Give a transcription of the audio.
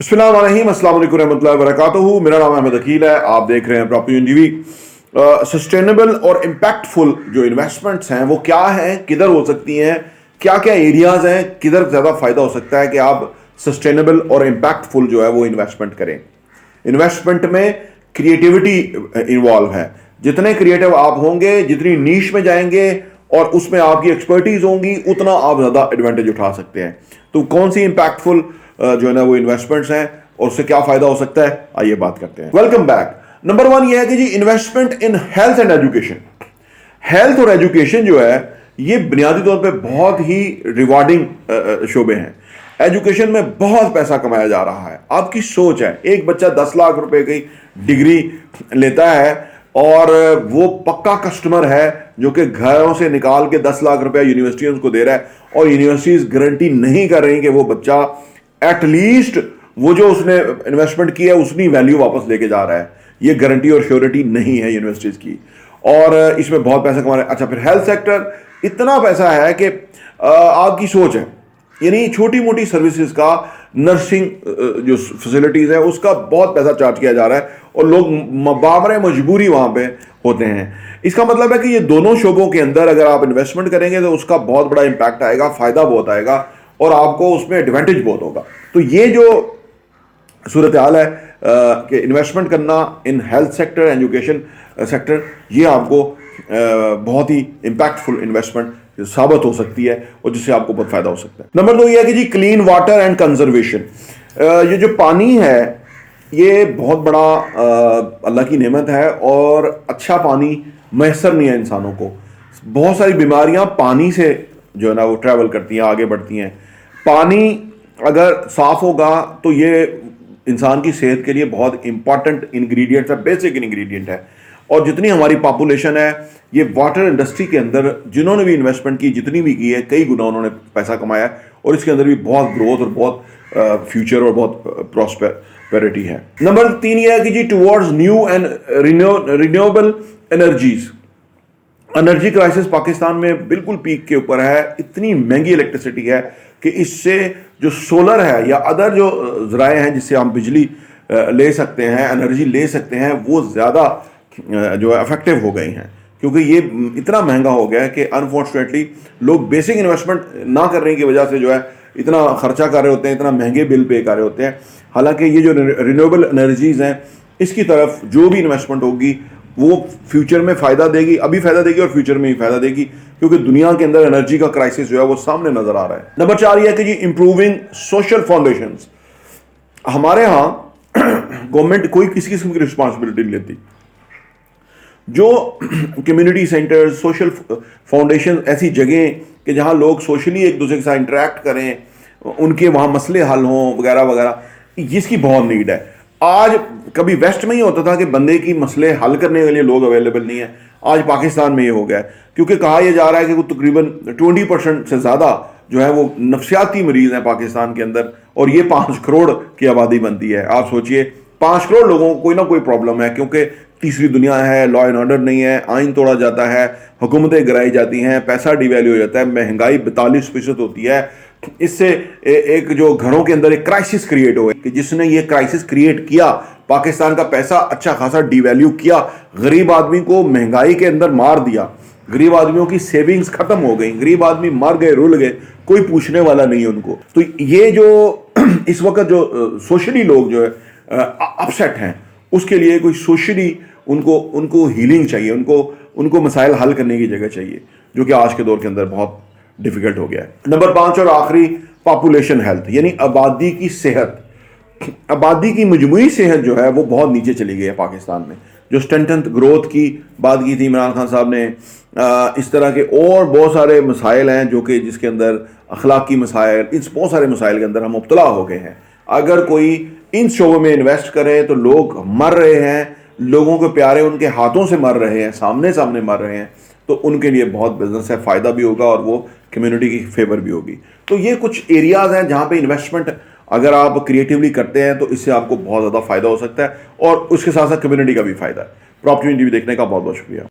अस्सलाम वालेकुम रहमतुल्लाहि व बरकातुहू। मेरा नाम अहमद अकील है। आप देख रहे हैं प्रॉपर्टी टीवी। सस्टेनेबल और इम्पैक्टफुल जो इन्वेस्टमेंट्स हैं वो क्या हैं, किधर हो सकती हैं, क्या क्या एरियाज हैं, किधर ज़्यादा फ़ायदा हो सकता है कि आप सस्टेनेबल और इम्पैक्टफुल जो है वो इन्वेस्टमेंट करें। इन्वेस्टमेंट में क्रिएटिविटी इन्वॉल्व है। जितने क्रिएटिव आप होंगे, जितनी नीश में जाएंगे और उसमें आपकी एक्सपर्टीज होंगी, उतना आप ज़्यादा एडवांटेज उठा सकते हैं। तो कौन सी इम्पैक्टफुल जो है ना वो इन्वेस्टमेंट्स हैं और उससे क्या फायदा हो सकता है, आइए बात करते हैं। Welcome back. नंबर 1 ये है कि जी investment in health and education. Health और एजुकेशन जो है ये बुनियादी तौर पे बहुत ही रिवार्डिंग शोबे हैं। एजुकेशन में बहुत पैसा कमाया जा रहा है। आपकी सोच है, एक बच्चा 10 लाख रुपए की डिग्री लेता है और वो पक्का कस्टमर है जो कि घरों से निकाल के 10 लाख रुपया यूनिवर्सिटीज को दे रहा है और यूनिवर्सिटीज गारंटी नहीं कर रही कि वो बच्चा एटलीस्ट वो जो उसने इन्वेस्टमेंट किया है उसकी वैल्यू वापस लेके जा रहा है। ये गारंटी और श्योरिटी नहीं है यूनिवर्सिटीज की और इसमें बहुत पैसा कमा रहे हैं। अच्छा, फिर हेल्थ सेक्टर, इतना पैसा है कि आपकी सोच है, यानी छोटी मोटी सर्विसेज का, नर्सिंग जो फैसिलिटीज है उसका बहुत पैसा चार्ज किया जा रहा है और लोग बामरे मजबूरी वहां पे होते हैं। इसका मतलब है कि ये दोनों शोबों के अंदर अगर आप इन्वेस्टमेंट करेंगे तो उसका बहुत बड़ा इंपैक्ट आएगा, फायदा बहुत आएगा और आपको उसमें एडवांटेज बहुत होगा। तो ये जो सूरत हाल है कि इन्वेस्टमेंट करना in health sector, education sector, ये आपको बहुत ही इंपैक्टफुल इन्वेस्टमेंट साबित हो सकती है और जिससे आपको बहुत फायदा हो सकता है। नंबर 2 ये है कि जी क्लीन वाटर एंड कंजर्वेशन। ये जो पानी है ये बहुत बड़ा अल्लाह की नेमत है और अच्छा पानी मैसर नहीं है इंसानों को। बहुत सारी बीमारियां पानी से जो है ना वो ट्रैवल करती हैं, आगे बढ़ती हैं। पानी अगर साफ होगा तो ये इंसान की सेहत के लिए बहुत इंपॉर्टेंट इंग्रेडिएंट है, बेसिक इंग्रेडिएंट है। और जितनी हमारी पॉपुलेशन है, ये वाटर इंडस्ट्री के अंदर जिन्होंने भी इन्वेस्टमेंट की, जितनी भी की है, कई गुना उन्होंने पैसा कमाया है और इसके अंदर भी बहुत ग्रोथ और बहुत फ्यूचर और बहुत प्रॉस्पेरिटी है। नंबर 3 ये है कि जी towards new and renewable energies. Energy crisis Pakistan में बिल्कुल पीक के ऊपर है। इतनी महंगी इलेक्ट्रिसिटी है कि इससे जो सोलर है या अदर जो ज़राए हैं जिससे हम बिजली ले सकते हैं, एनर्जी ले सकते हैं, वो ज़्यादा जो है अफेक्टिव हो गई हैं क्योंकि ये इतना महंगा हो गया है कि अनफॉर्चुनेटली लोग बेसिक इन्वेस्टमेंट ना करने की वजह से जो है इतना खर्चा कर रहे होते हैं, इतना महंगे बिल पे कर रहे होते हैं। हालांकि ये जो रिन्यूएबल एनर्जीज हैं इसकी तरफ जो भी इन्वेस्टमेंट होगी वो फ्यूचर में फ़ायदा देगी, अभी फ़ायदा देगी और फ्यूचर में ही फ़ायदा देगी क्योंकि दुनिया के अंदर एनर्जी का क्राइसिस जो है वो सामने नज़र आ रहा है। नंबर 4 ये है कि जी इंप्रूविंग सोशल फाउंडेशंस। हमारे यहाँ गवर्नमेंट कोई किसी किस्म की रिस्पॉन्सिबिलिटी नहीं लेती। जो कम्युनिटी सेंटर, सोशल फाउंडेशन, ऐसी जगह कि जहाँ लोग सोशली एक दूसरे के साथ इंटरेक्ट करें, उनके वहाँ मसले हल हों वगैरह वगैरह, जिसकी बहुत नीड है। आज कभी वेस्ट में ही होता था कि बंदे की मसले हल करने के लिए लोग अवेलेबल नहीं है, आज पाकिस्तान में ये हो गया है क्योंकि कहा यह जा रहा है कि वो तकरीबन 20% से ज़्यादा जो है वो नफ्सियाती मरीज़ हैं पाकिस्तान के अंदर और ये 5 करोड़ की आबादी बनती है। आप सोचिए 5 करोड़ लोगों को कोई ना कोई प्रॉब्लम है क्योंकि तीसरी दुनिया है, लॉ एंड ऑर्डर नहीं है, आइन तोड़ा जाता है, हुकूमतें गिराई जाती हैं, पैसा डिवैल्यू हो जाता है, महंगाई 42% होती है। इससे एक जो घरों के अंदर एक क्राइसिस क्रिएट हो गई कि जिसने ये क्राइसिस क्रिएट किया, पाकिस्तान का पैसा अच्छा खासा डिवैल्यू किया, गरीब आदमी को महंगाई के अंदर मार दिया, गरीब आदमियों की सेविंग्स खत्म हो गई, गरीब आदमी मर गए, रुल गए, कोई पूछने वाला नहीं है उनको। तो ये जो इस वक्त जो सोशली लोग जो है अपसेट हैं, उसके लिए कोई सोशली उनको हीलिंग चाहिए, उनको मसाइल हल करने की जगह चाहिए, जो कि आज के दौर के अंदर बहुत डिफिकल्ट हो गया है। नंबर 5 और आखिरी, पॉपुलेशन हेल्थ, यानी आबादी की सेहत। आबादी की मजमूई सेहत जो है वो बहुत नीचे चली गई है पाकिस्तान में। जो स्ट्रेंथ ग्रोथ की बात की थी इमरान खान साहब ने, इस तरह के और बहुत सारे मसाइल हैं जो कि जिसके अंदर अखलाकी मसाइल, इस बहुत सारे मसाइल के अंदर हम मुब्तला हो गए हैं। अगर कोई इन शोबों में इन्वेस्ट करे तो लोग मर रहे हैं, लोगों के प्यारे उनके हाथों से मर रहे हैं, सामने सामने मर रहे हैं, तो उनके लिए बहुत बिजनेस है, फ़ायदा भी होगा और वो कम्युनिटी की फेवर भी होगी। तो ये कुछ एरियाज़ हैं जहाँ पे इन्वेस्टमेंट अगर आप क्रिएटिवली करते हैं तो इससे आपको बहुत ज़्यादा फ़ायदा हो सकता है और उसके साथ साथ कम्युनिटी का भी फ़ायदा है। प्रॉपर्टी टीवी देखने का बहुत बहुत शुक्रिया।